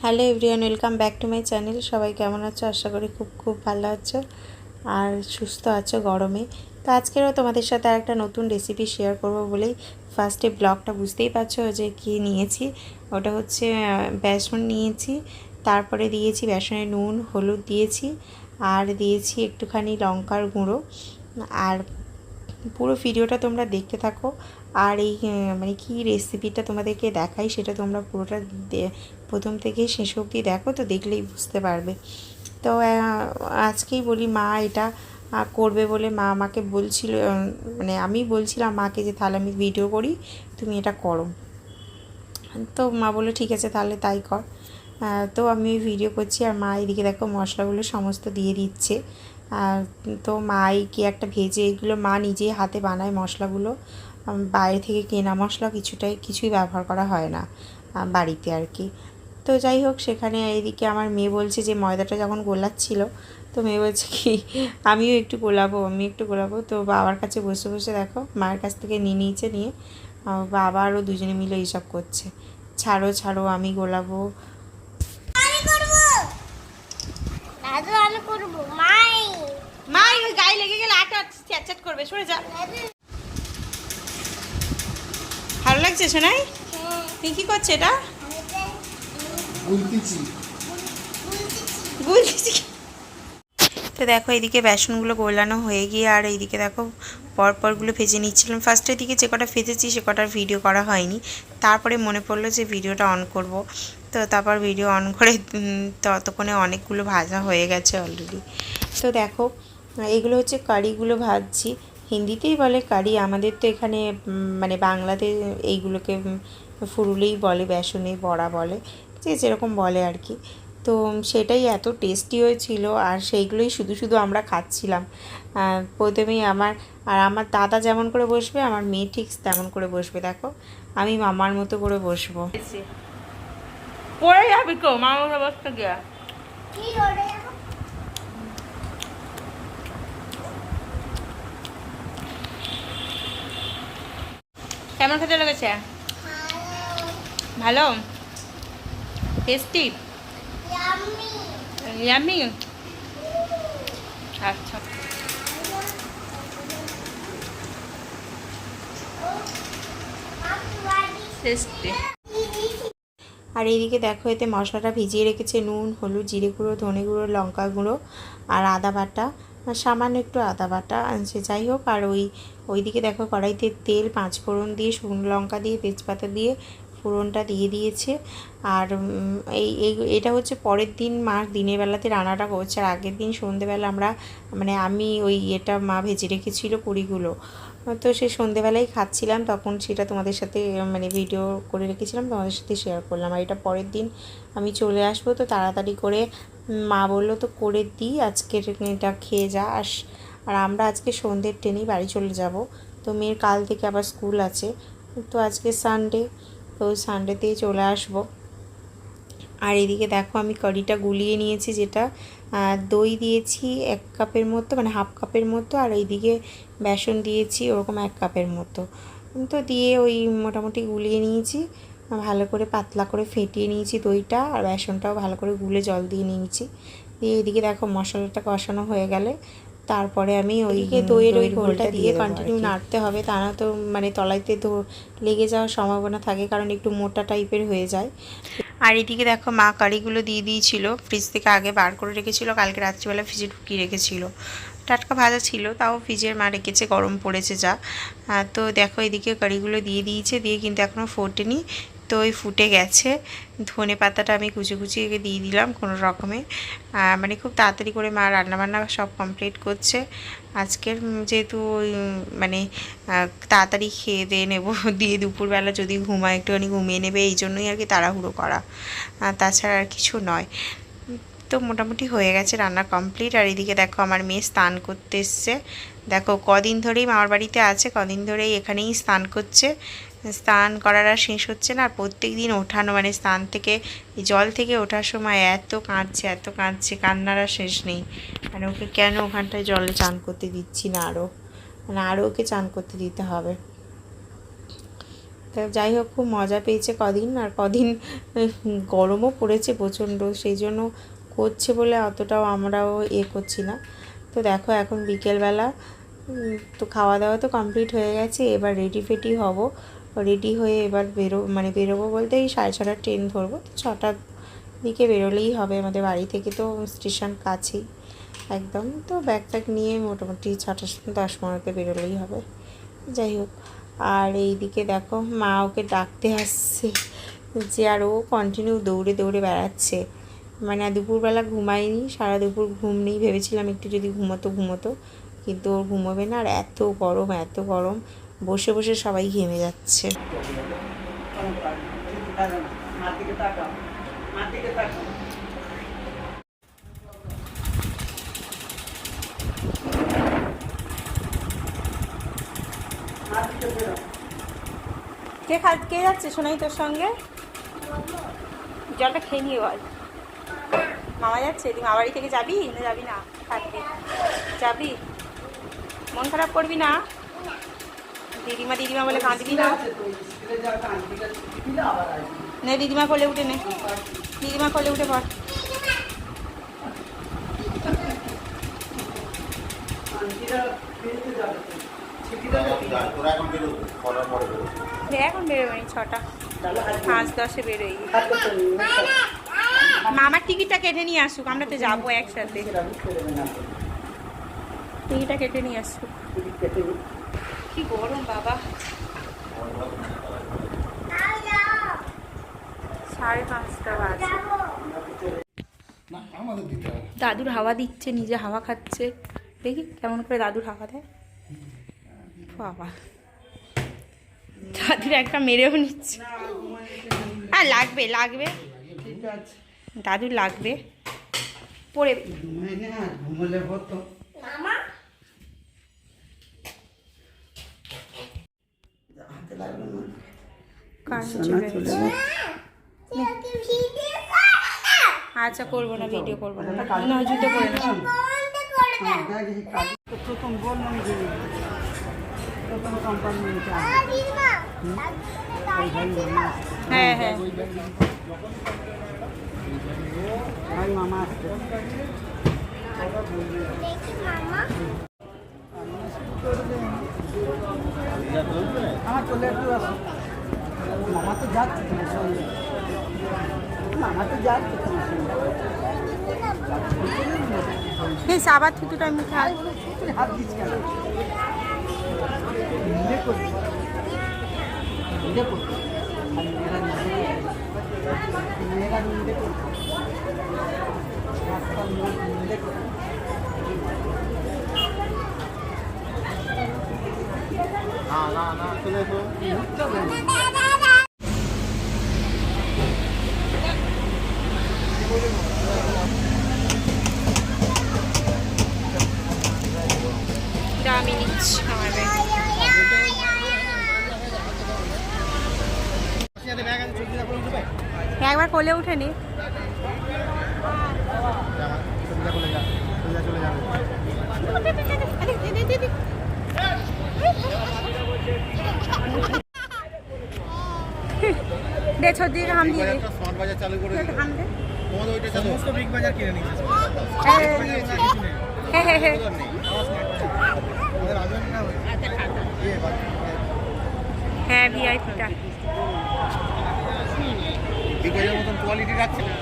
Hello everyone, welcome back to my channel. সবাই কেমন আছো? আশা করি খুব খুব ভালো আছো আর সুস্থ আছো গরমে। তো আজকেরও তোমাদের সাথে একটা নতুন রেসিপি শেয়ার করব বলেই ফার্স্টে ব্লগটা বুঝতেই পারছো যে কি নিয়েছি। ওটা হচ্ছে বেসন নিয়েছি, তারপরে দিয়েছি বেসনে নুন হলুদ দিয়েছি, আর দিয়েছি একটুখানি লঙ্কার গুঁড়ো। আর পুরো ভিডিওটা তোমরা দেখতে থাকো। আর এই মানে কি রেসিপিটা তোমাদেরকে দেখাই সেটা তোমরা পুরোটা প্রথম থেকে শেষ অবধি দেখো, তো দেখলেই বুঝতে পারবে। তো আজকেই বলি, মা এটা করবে বলে মা আমাকে বলছিল, মানে আমি বলছিলাম মাকে যে তাহলে আমি ভিডিও করি, তুমি এটা করো। তো মা বললো ঠিক আছে তাহলে তাই কর। তো আমি ভিডিও করছি আর মা এদিকে দেখো মশলাগুলো সমস্ত দিয়ে দিচ্ছে। তো মাই কি একটা ভেজে, এগুলো মা নিজেই হাতে বানায় মশলাগুলো, বাইরে থেকে কেনা মশলা কিছুই ব্যবহার করা হয় না বাড়িতে আর কি। তো যাই হোক, সেখানে এইদিকে আমার মেয়ে বলছে যে ময়দাটা যখন গোলাচ্ছিল, তো মেয়ে বলছে কি আমি একটু গোলাবো। তো বাবার কাছে বসে বসে দেখো মায়ের কাছ থেকে নিয়ে বাবা আরও দুজনে মিলে এইসব করছে। ছাড়ো আমি গোলাবো। মাই ওই গায়ে লেগে গেলে আটা চ্যাট করবে, সরে যা। ভালো লাগছে শোনাই? তুই কি করছে এটা? গুলতেছি। তো দেখো এইদিকে বেসনগুলো গোলানো হয়ে গিয়ে আর এইদিকে দেখো পরপরগুলো ভেজে নিচ্ছিলাম। ফার্স্টের দিকে যে কটা ভেজেছি সে কটার ভিডিও করা হয়নি, তারপরে মনে পড়লো যে ভিডিওটা অন করব। তো তারপর ভিডিও অন করে ততক্ষণে অনেকগুলো ভাজা হয়ে গেছে অলরেডি। তো দেখো এগুলো হচ্ছে কারিগুলো ভাজছি, হিন্দিতেই বলে কারি, আমাদের তো এখানে মানে বাংলাতে এইগুলোকে ফুরুলেই বলে, বেসনে বড়া বলে, যে যেরকম বলে আর কি। তো সেটাই এত টেস্টি হয়েছিল আর সেইগুলোই শুধু শুধু আমরা খাচ্ছিলাম। প্রথমেই আমার দাদা যেমন করে বসবে, আমার মেয়ে ঠিক তেমন করে বসবে। দেখো আমি মামার মতো করে বসবো। পড়ে যাবি তো মামার অবস্থা গিয়া। কেমন খেতে লেগেছে? ভালো, টেস্টি, ইয়ামি। আচ্ছা, টেস্টি। আর এইদিকে দেখো এতে মশলাটা ভিজিয়ে রেখেছে, নুন হলুদ জিরে গুঁড়ো ধনে গুঁড়ো লঙ্কা গুঁড়ো আর আদা বাটা, সামান্য একটু আদা বাটা আছে। যাই হোক, আর ওইদিকে দেখো কড়াইতে তেল 5 ফোড়ন দিয়ে শুকনো লঙ্কা দিয়ে তেজপাতা দিয়ে ফোড়নটা দিয়ে দিয়েছে। আর এটা হচ্ছে পরের দিন মা দিনের বেলাতে রান্নাটা করছে, আর আগের দিন সন্ধেবেলা আমি এটা মা ভেজে রেখেছিল পুরিগুলো। তো সে সন্ধেবেলায় খাচ্ছিলাম, তখন সেটা তোমাদের সাথে ভিডিও করে রেখেছিলাম, তোমাদের সাথে শেয়ার করলাম। আর এটা পরের দিন আমি চলে আসবো, তো তাড়াতাড়ি করে মা বললো তো করে দিই, আজকের এটা খেয়ে যা। আর আমরা আজকে সন্ধ্যের ট্রেনেই বাড়ি চলে যাব। তো মেয়ের কাল থেকে আবার স্কুল আছে, তো আজকে সানডে, তো সানডেতেই চলে আসবো। আর এদিকে দেখো আমি কারিটা গুলিয়ে নিয়েছি, যেটা দই দিয়েছি 1 কাপের মতো, হাফ কাপের মতো, আর এইদিকে বেসন দিয়েছি ওরকম 1 কাপের মতো। তো দিয়ে মোটামুটি গুলিয়ে নিয়েছি, ভালো করে পাতলা করে ফেটিয়ে নিয়েছি দইটা, আর বেসনটাও ভালো করে গুলে জল দিয়ে নিয়েছি। দিয়ে এদিকে দেখো মশলাটা কষানো হয়ে গেলে তারপরে আমি দইয়ের ঘোলটা দিয়ে কন্টিনিউ নাড়তে হবে, তা না তো তলাইতে লেগে যাওয়ার সম্ভাবনা থাকে, কারণ একটু মোটা টাইপের হয়ে যায়। আর এদিকে দেখো মা কারিগুলো দিয়ে দিয়েছিল, ফ্রিজ থেকে আগে বার করে রেখেছিল, কালকে রাত্রিবেলা ফ্রিজে ঢুকিয়ে রেখেছিল, টাটকা ভাজা ছিল, তাও ফ্রিজের মা রেখেছে, গরম পড়েছে যা। তো দেখো এদিকে কারিগুলো দিয়ে দিয়েছে, দিয়ে কিন্তু এখনও ফোটেনি, তো ওই ফুটে গেছে। ধনে পাতাটা আমি কুচি দিয়ে দিলাম কোনো রকমে, খুব তাড়াতাড়ি করে মা রান্নাবান্না সব কমপ্লিট করছে আজকের, যেহেতু তাড়াতাড়ি খেয়ে দিয়ে নেবো, দিয়ে দুপুরবেলা যদি ঘুমায় একটুখানি ঘুমিয়ে নেবে, এই জন্যই আর কি তাড়াহুড়ো করা, তাছাড়া আর কিছু নয়। তো মোটামুটি হয়ে গেছে রান্না কমপ্লিট। আর এদিকে দেখো আমার মেয়ে স্নান করতে এসছে, দেখো কদিন ধরেই মামার বাড়িতে আছে, কদিন ধরেই এখানেই স্নান করছে, স্নান করার আর শেষ হচ্ছে না। প্রত্যেক দিন ওঠানো স্নান থেকে জল থেকে ওঠার সময় এত কাঁদছে, কান্নার আর শেষ নেই। ওকে কেন ওখানটায় জলে চান করতে দিচ্ছি না, আরও ওকে চান করতে দিতে হবে। তা যাই হোক, খুব মজা পেয়েছে কদিন, আর কদিন গরমও পড়েছে প্রচণ্ড, সেই জন্য করছে বলে অতটাও আমরাও করছি না। তো দেখো এখন বিকেলবেলা, তো খাওয়া দাওয়া তো কমপ্লিট হয়ে গেছে, এবার রেডি ফেডি হব। রেডি হয়ে এবার বেরোবো বলতে এই 6:30 ট্রেন ধরবো, তো 6টার দিকে বেরোলেই হবে, আমাদের বাড়ি থেকে তো স্টেশন কাছেই একদম। তো ব্যাগ ট্যাগ নিয়ে মোটামুটি 6:10 বেরোলেই হবে। যাই হোক, আর এইদিকে দেখো মা ওকে ডাকতে আসছে, যে আর ও কন্টিনিউ দৌড়ে দৌড়ে বেড়াচ্ছে। মানে দুপুরবেলা ঘুমায়নি, সারা দুপুর ঘুম নেই, ভেবেছিলাম একটু যদি ঘুমোতো, কিন্তু ওর ঘুমোবে না। আর এত গরম, বসে বসে সবাই ঘেমে যাচ্ছে। কে যাচ্ছে শোনাই তোর সঙ্গে? জলটা খেয়ে নিয়ে বল। মামা যাচ্ছে? তুই মা বাড়ি থেকে যাবি না যাবি না? থাকবি? যাবি? মন খারাপ করবি না? দিদিমা বলে কাঁদবি না? নে দিদিমা কোলে উঠে নে, দিদিমা কোলে উঠে পড়। এখন বেরোবেনি, 6টা 5:10 বেরোই। মামার টিকিটটা কেটে নিয়ে আসুক, আমরা তো যাবো একসাথে। টিকিটটা কেটে নিয়ে আসুক। কি গরম বাবা। 5:30 বাজে। দাদুর হাওয়া দিচ্ছে, নিজে হাওয়া খাচ্ছে। দেখি কেমন করে দাদুর হাওয়া দেয়। বাবা, দাদুর একটা মেরেও নিচ্ছে। আর লাগবে দাদুর লাগবে, পড়ে আচ্ছা করবো না, ভিডিও করবো না, জুতো করে না। হ্যাঁ হ্যাঁ মামা আসছে। আমার চলে একটু আসো, মামা তো যাচ্ছে তোমার সঙ্গে, আবার থুতুটা মুখে হাত দিচ্ছি কেন? না চলে দামি নিচ্ছি আমার ব্যাগ। একবার কোলে উঠে নি। দে ছদি হাম দিয়ে দে, স্মার্ট বাজার চালু করে দে, হাম দে তোমাদের ওইটা চালু, সমস্ত বিগ বাজার কিনে নিয়েছে। হ্যাঁ হ্যাঁ হ্যাঁ হ্যাঁ ভিআইপিটা বিগ বাজার মতন কোয়ালিটি রাখছে না।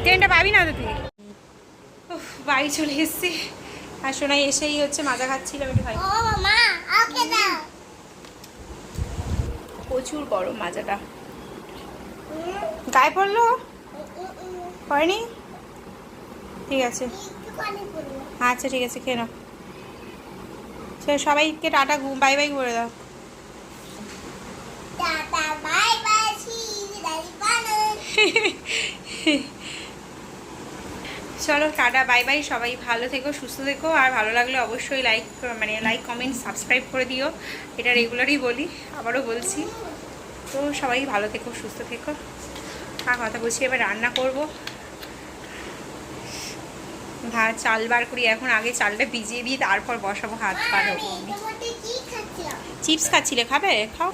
ট্রেনটা পাবি না তো তুই। বাড়ি চলে এসেছি, আর শোনাই এসেই হচ্ছে মাজা খাচ্ছিলাম একটু। প্রচুর গরম, মাজাটা গায়ে পড়লো, পড়েনি? ঠিক আছে আচ্ছা ঠিক আছে, খেয়ে নাও। সবাইকে টাটা বাই বাই করে দাও। চলো টাটা বাই বাই, সবাই ভালো থেকো, সুস্থ থেকো, আর ভালো লাগলে অবশ্যই লাইক কমেন্ট সাবস্ক্রাইব করে দিও। এটা রেগুলারই বলি, আবারও বলছি। তো সবাই ভালো থেকো, সুস্থ থেকো। আর কথা বলছি, এবার রান্না করব। ভাত চাল বার করি এখন, আগে চালটা ভিজিয়ে দিই তারপর বসাবো, হাত পা ধোবো আমি। চিপস খাচ্ছিলে, খাবে? খাও।